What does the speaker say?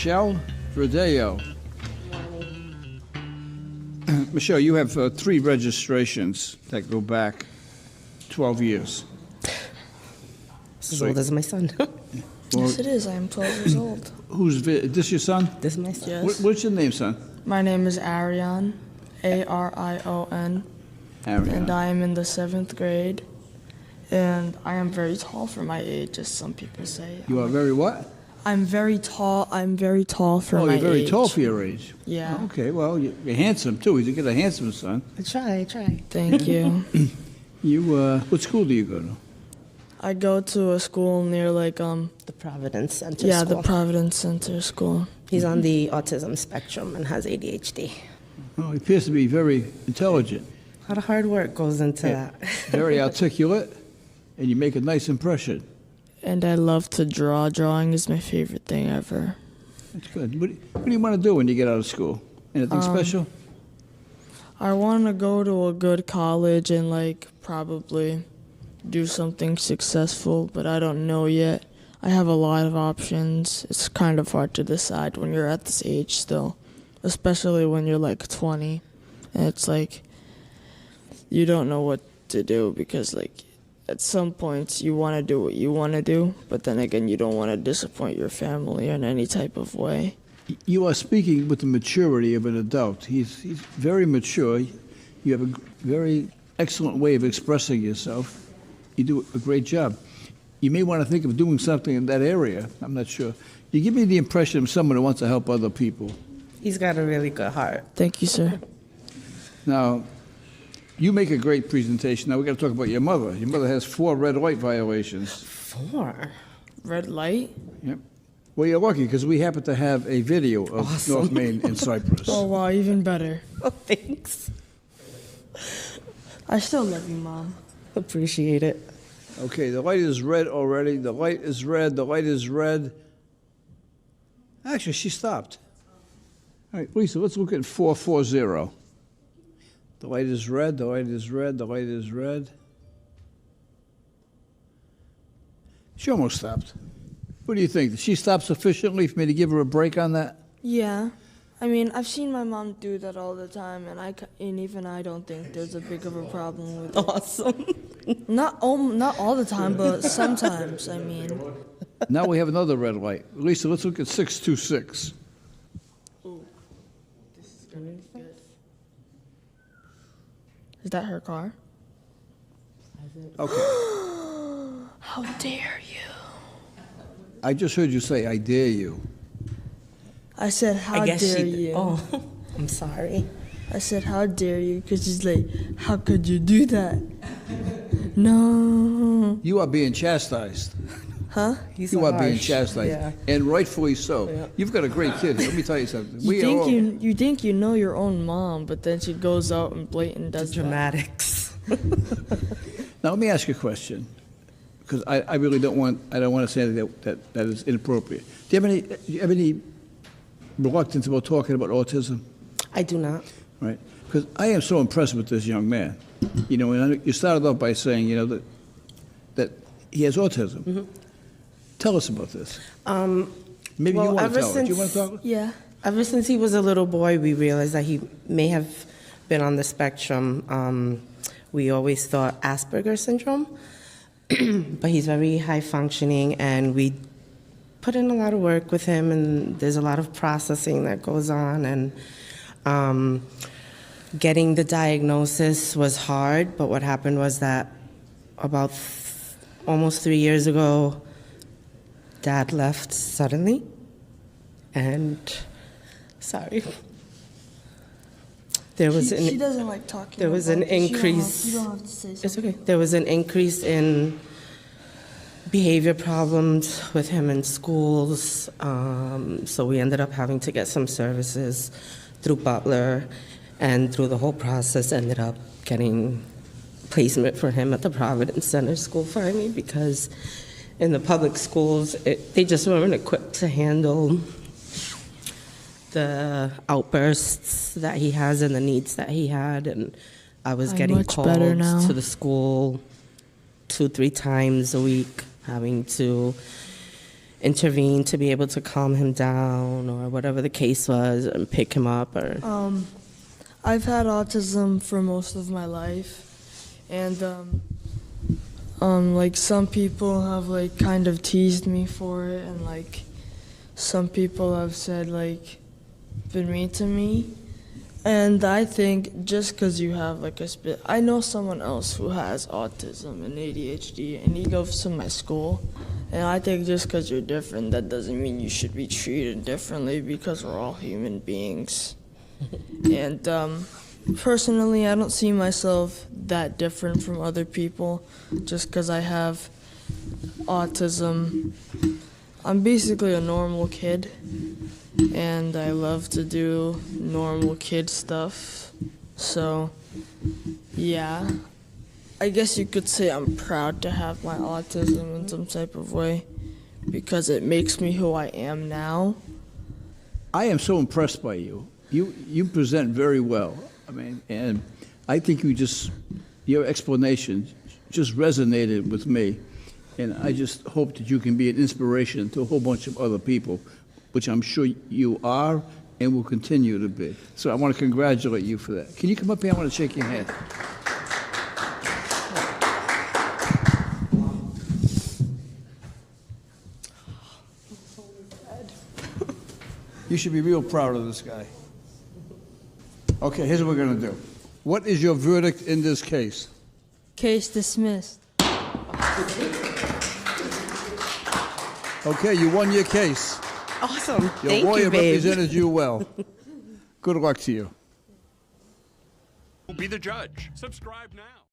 Michelle Verdeo. Michelle, you have 3 registrations that go back 12 years. As old as my son. Yes, it is. I am 12 years old. Is this your son? This is my son. Yes. What's your name, son? My name is Arion, Arion, Arion. and I am in the 7th grade. And I am very tall for my age, as some people say. You are very what? I'm very tall. I'm very tall for my age. Oh, you're very tall for your age. Yeah. Okay, well, you're handsome, too. You get a handsome son. I try. Thank you. What school do you go to? I go to a school near, The Providence Center yeah, School. the Providence Center School. He's on the autism spectrum and has ADHD. Oh, he appears to be very intelligent. A lot of hard work goes into that. Very articulate, and you make a nice impression. And I love to draw. Drawing is my favorite thing ever. That's good. What do you want to do when you get out of school? Anything special? I want to go to a good college and, probably do something successful, but I don't know yet. I have a lot of options. It's kind of hard to decide when you're at this age still, especially when you're 20. And it's you don't know what to do because at some points you want to do what you want to do, but then again you don't want to disappoint your family in any type of way. You are speaking with the maturity of an adult. He's very mature. You have a very excellent way of expressing yourself. You do a great job. You may want to think of doing something in that area. I'm not sure. You give me the impression of someone who wants to help other people. He's got a really good heart. Thank you, sir. Now, you make a great presentation. Now, we've got to talk about your mother. Your mother has 4 red light violations. 4? Red light? Yep. Well, you're lucky because we happen to have a video of Awesome. North Main and Cyprus. Oh, wow, even better. Oh, thanks. I still love you, Mom. Appreciate it. Okay, the light is red already. The light is red. The light is red. Actually, she stopped. All right, Lisa, let's look at 440. The light is red. The light is red. The light is red. She almost stopped. What do you think? Did she stop sufficiently for me to give her a break on that? Yeah. I mean, I've seen my mom do that all the time, and even I don't think there's a big of a problem with it. Awesome. Not all the time, but sometimes, I mean. Now we have another red light. Lisa, let's look at 626. Ooh, this is gonna be good. Is that her car? Okay. How dare you? I just heard you say, I dare you. I said, how I guess dare she you? Oh, I'm sorry. I said, how dare you? Because she's like, how could you do that? No. You are being chastised. Huh? He's You are being harsh. chastised, Yeah. and rightfully so. Yeah. You've got a great kid. Let me tell you something. You think you know your own mom, but then she goes out and blatant does that. Dramatics. Now let me ask you a question, because I really don't want to say anything that is inappropriate. Do you have any reluctance about talking about autism? I do not. Right? Because I am so impressed with this young man. You know, and you started off by saying, you know, that he has autism. Mm-hmm. Tell us about this. Maybe you want to tell us. Do you want to talk? Yeah. Ever since he was a little boy, we realized that he may have been on the spectrum. We always thought Asperger's syndrome, but he's very high functioning, and we put in a lot of work with him, and there's a lot of processing that goes on, and getting the diagnosis was hard, but what happened was that about almost 3 years ago, Dad left suddenly, and sorry. There was She doesn't like talking. There was about an it. increase. You don't have to say something. It's okay. There was an increase in behavior problems with him in schools, so we ended up having to get some services through Butler, and through the whole process ended up getting placement for him at the Providence Center School finally, because in the public schools, they just weren't equipped to handle the outbursts that he has and the needs that he had, and I was getting much called better now. to the school 2-3 times a week, having to intervene to be able to calm him down or whatever the case was and pick him up? Or I've had autism for most of my life, and like some people have like kind of teased me for it, and like some people have said like been mean to me. And I think just because you have like I know someone else who has autism and ADHD, and he goes to my school. And I think just because you're different, that doesn't mean you should be treated differently, because we're all human beings. And personally, I don't see myself that different from other people just because I have autism. I'm basically a normal kid, and I love to do normal kid stuff. So, yeah, I guess you could say I'm proud to have my autism in some type of way, because it makes me who I am now. I am so impressed by you. You present very well. I mean, and I think your explanation just resonated with me. And I just hope that you can be an inspiration to a whole bunch of other people, which I'm sure you are and will continue to be. So I want to congratulate you for that. Can you come up here? I want to shake your hand. You should be real proud of this guy. Okay, here's what we're going to do. What is your verdict in this case? Case dismissed. Okay, you won your case. awesome. Your Thank lawyer you, babe. represented you well. Good luck to you. Be the judge. Subscribe now.